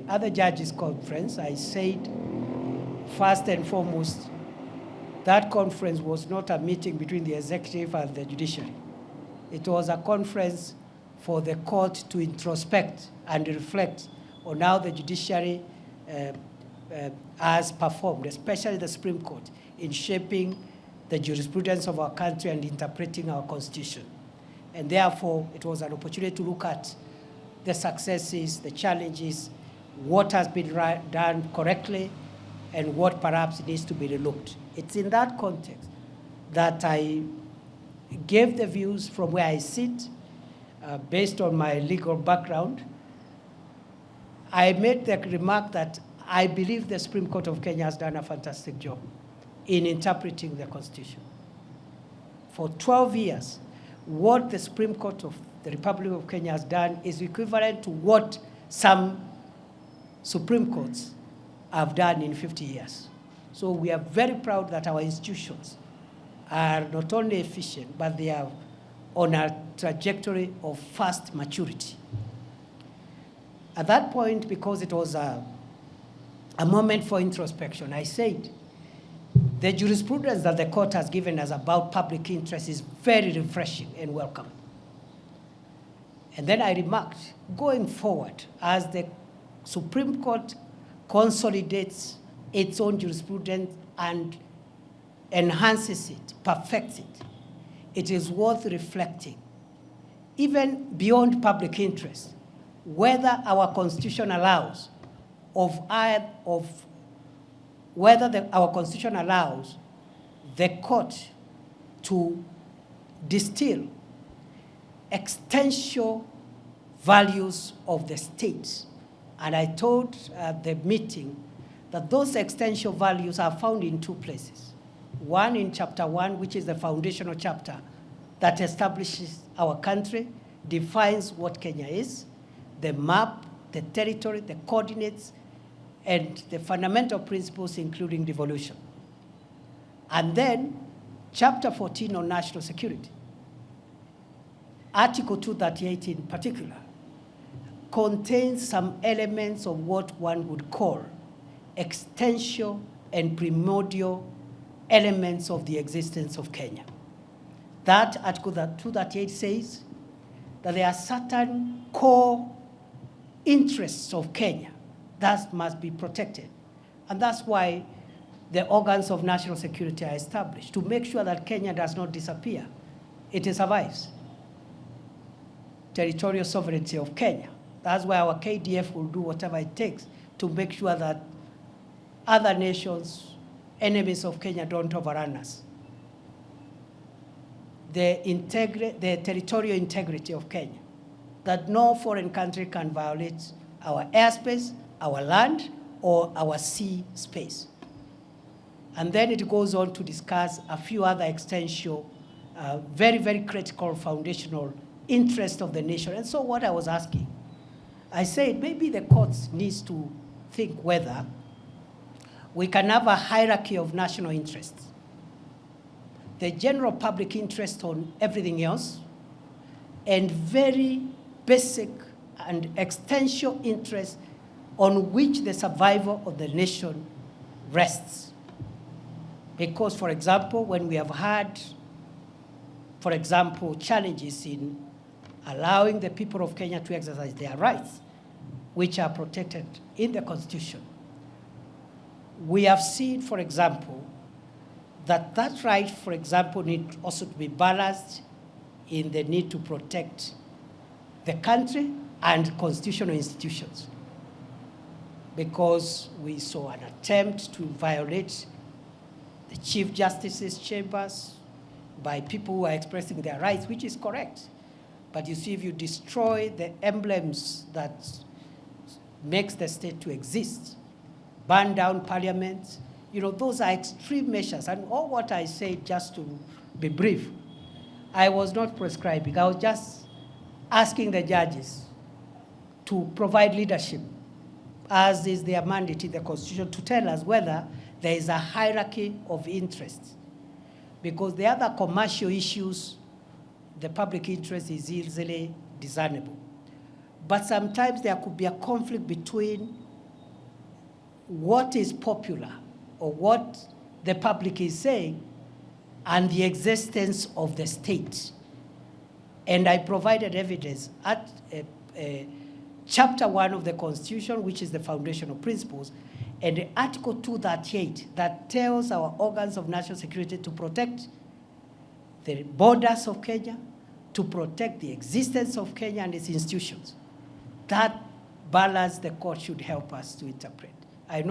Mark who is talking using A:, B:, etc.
A: other judges' conference, I said, first and foremost, that conference was not a meeting between the executive and the judiciary. It was a conference for the court to introspect and reflect on how the judiciary has performed, especially the Supreme Court, in shaping the jurisprudence of our country and interpreting our constitution. And therefore, it was an opportunity to look at the successes, the challenges, what has been done correctly, and what perhaps needs to be relooked. It's in that context that I gave the views from where I sit, based on my legal background. I made the remark that I believe the Supreme Court of Kenya has done a fantastic job in interpreting the Constitution. For 12 years, what the Supreme Court of the Republic of Kenya has done is equivalent to what some Supreme Courts have done in 50 years. So we are very proud that our institutions are not only efficient, but they are on a trajectory of fast maturity. At that point, because it was a moment for introspection, I said, the jurisprudence that the court has given us about public interest is very refreshing and welcome. And then I remarked, going forward, as the Supreme Court consolidates its own jurisprudence and enhances it, perfects it, it is worth reflecting, even beyond public interest, whether our Constitution allows our Constitution allows the court to distill existential values of the state. And I told the meeting that those existential values are found in two places. One in chapter 1, which is the foundational chapter that establishes our country, defines what Kenya is, the map, the territory, the coordinates, and the fundamental principles, including devolution. And then chapter 14 on national security. Article 238 in particular contains some elements of what one would call existential and primordial elements of the existence of Kenya. That Article 238 says that there are certain core interests of Kenya that must be protected. And that's why the organs of national security are established, to make sure that Kenya does not disappear. It survives. Territorial sovereignty of Kenya. That's why our KDF will do whatever it takes to make sure that other nations, enemies of Kenya, don't overrun us. The territorial integrity of Kenya, that no foreign country can violate our airspace, our land, or our sea space. And then it goes on to discuss a few other existential, very, very critical foundational interests of the nation. And so what I was asking, I said maybe the courts needs to think whether we can have a hierarchy of national interests. The general public interest on everything else, and very basic and existential interest on which the survival of the nation rests. Because, for example, when we have had, for example, challenges in allowing the people of Kenya to exercise their rights, which are protected in the Constitution, we have seen, for example, that right, for example, need also to be balanced in the need to protect the country and constitutional institutions. Because we saw an attempt to violate the Chief Justice's chambers by people who are expressing their rights, which is correct. But you see, if you destroy the emblems that makes the state to exist, burn down parliament, those are extreme measures. And all what I say, just to be brief, I was not prescribing. I was just asking the judges to provide leadership, as is their mandate in the Constitution, to tell us whether there is a hierarchy of interests. Because the other commercial issues, the public interest is easily discernible. But sometimes there could be a conflict between what is popular or what the public is saying and the existence of the state. And I provided evidence at Chapter 1 of the Constitution, which is the foundational principles, and Article 238 that tells our organs of national security to protect the borders of Kenya, to protect the existence of Kenya and its institutions. That balance the court should help us to interpret.